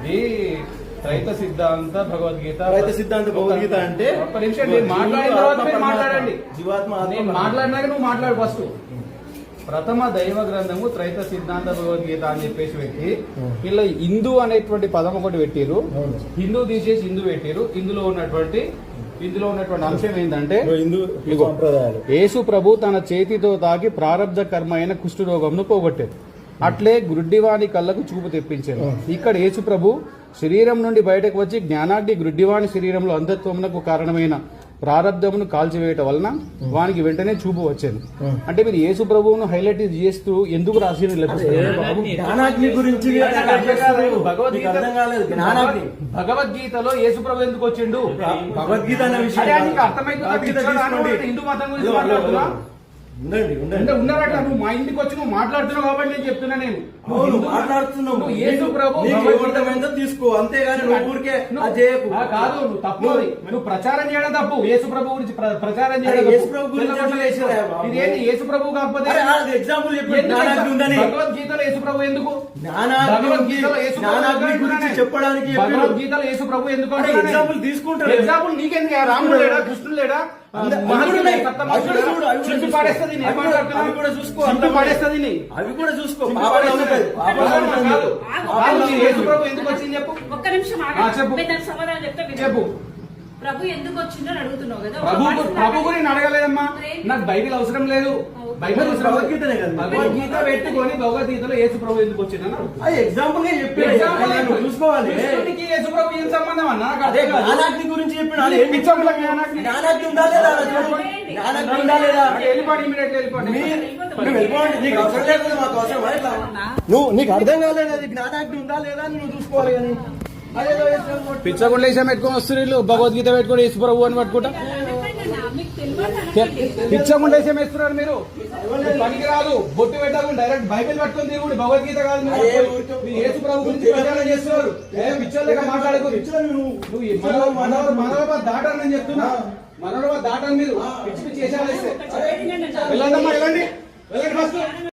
ఇది త్రైత సిద్ధాంత భగవద్గీత. త్రైత సిద్ధాంత భగవద్గీత అంటే ఒక్క నిమిషం నేను మాట్లాడిన తర్వాత మీరు మాట్లాడండి. జీవాత్మ నేను మాట్లాడినాక నువ్వు మాట్లాడు. ఫస్ట్ ప్రథమ దైవ గ్రంథము త్రైత సిద్ధాంత భగవద్గీత అని చెప్పేసి పెట్టి ఇలా హిందూ అనేటువంటి పదం ఒకటి పెట్టిరు. హిందూ తీసేసి హిందూ పెట్టిరు. ఇందులో ఉన్నటువంటి అంశం ఏంటంటే యేసు ప్రభు తన చేతితో తాకి ప్రారబ్ధ కర్మ అయిన కుష్ఠరోగంను పోగొట్టారు. అట్లే గుడ్డివాని కళ్ళకు చూపు తెప్పించారు. ఇక్కడ యేసు ప్రభు శరీరం నుండి బయటకు వచ్చి జ్ఞానాగ్ని గుడ్డివాని శరీరంలో అంధత్వమునకు కారణమైన ప్రారబ్ధమును కాల్చివేయటం వలన వానికి వెంటనే చూపు వచ్చేది. అంటే మీరు యేసు ప్రభువును హైలైట్ చేస్తూ ఎందుకు రాసిన భగవద్గీతలో యేసు ప్రభు ఎందుకు వచ్చిండు? భగవద్గీత అర్థమైంది. హిందూ మతం గురించి మాట్లాడుతున్నా ఉన్నారట. నువ్వు మా ఇంటికి వచ్చి నువ్వు మాట్లాడుతున్నావు కాబట్టి నేను చెప్తున్నా. నేను మాట్లాడుతున్నావు యేసు ప్రభు తీసుకో, అంతేగాని కాదు. నువ్వు తప్పు. నువ్వు ప్రచారం చేయడం తప్పు. యేసు ప్రభు గురించి ప్రచారం చేయడం. ఇదేంటి యేసు ప్రభు కాకపోతే ఎగ్జాంపుల్ భగవద్గీతలో యేసు ప్రభు ఎందుకు? చెప్పడానికి భగవద్గీతలో యేసు ప్రభు ఎందుకు? ఎగ్జాంపుల్ తీసుకుంటారు. ఎగ్జాంపుల్ నీకెందుకు? రాముడు లేడా? కృష్ణుడు లేడా? పడేస్తుంది. అవి కూడా చూసుకో. యేసు ప్రభు ఎందుకు వచ్చింది చెప్పు. ఒక్క నిమిషం సమాధానం చెప్తే చెప్పు. ప్రభు ఎందుకు వచ్చిందని అడుగుతున్నావు కదా. ప్రభు గురించి అడగలేదమ్మా. నాకు బైబిల్ అవసరం లేదు. బైబిల్ భగవద్గీతనే కదా. భగవద్గీత పెట్టుకొని భగవద్గీతలో యేసు ప్రభు ఎందుకు వచ్చిందని ఎగ్జాంపుల్ చూసుకోవాలి. యేసు ప్రభు ఏం సంబంధం అన్న? జ్ఞానాగ్ని గురించి చెప్పిన జ్ఞానాగ్ని ఉందా లేదా? జ్ఞానాగ్ని ఉందా లేదా? వెళ్ళిపోండి. ఇమీడియట్లీ నువ్వు నీకు అర్థం కాలేదు. అది జ్ఞానాగ్ని ఉందా లేదా అని నువ్వు చూసుకోవాలి. కానీ పిచ్చకుండా వేసాం పెట్టుకొని వస్తున్నారు. భగవద్గీత పెట్టుకుని యేసు ప్రభు అని పట్టుకుంటా పిచ్చకుండా వేసాం వేస్తున్నారు మీరు. పనికి రాదు. బొట్టు పెట్టకుండా డైరెక్ట్ బైబిల్ పట్టుకొని తిరుగుడు. భగవద్గీత కాదు. యేసు ప్రభు గురించి ప్రచారం చేస్తున్నారు. పిచ్చర్లుగా మాట్లాడుకో. మనోభావాలు దాటాను నేను చెప్తున్నా. మనోభావాలు దాటాను. మీరు పిచ్చి పిచ్చి చేసాలు వేస్తే వెళ్ళండి. ఫస్ట్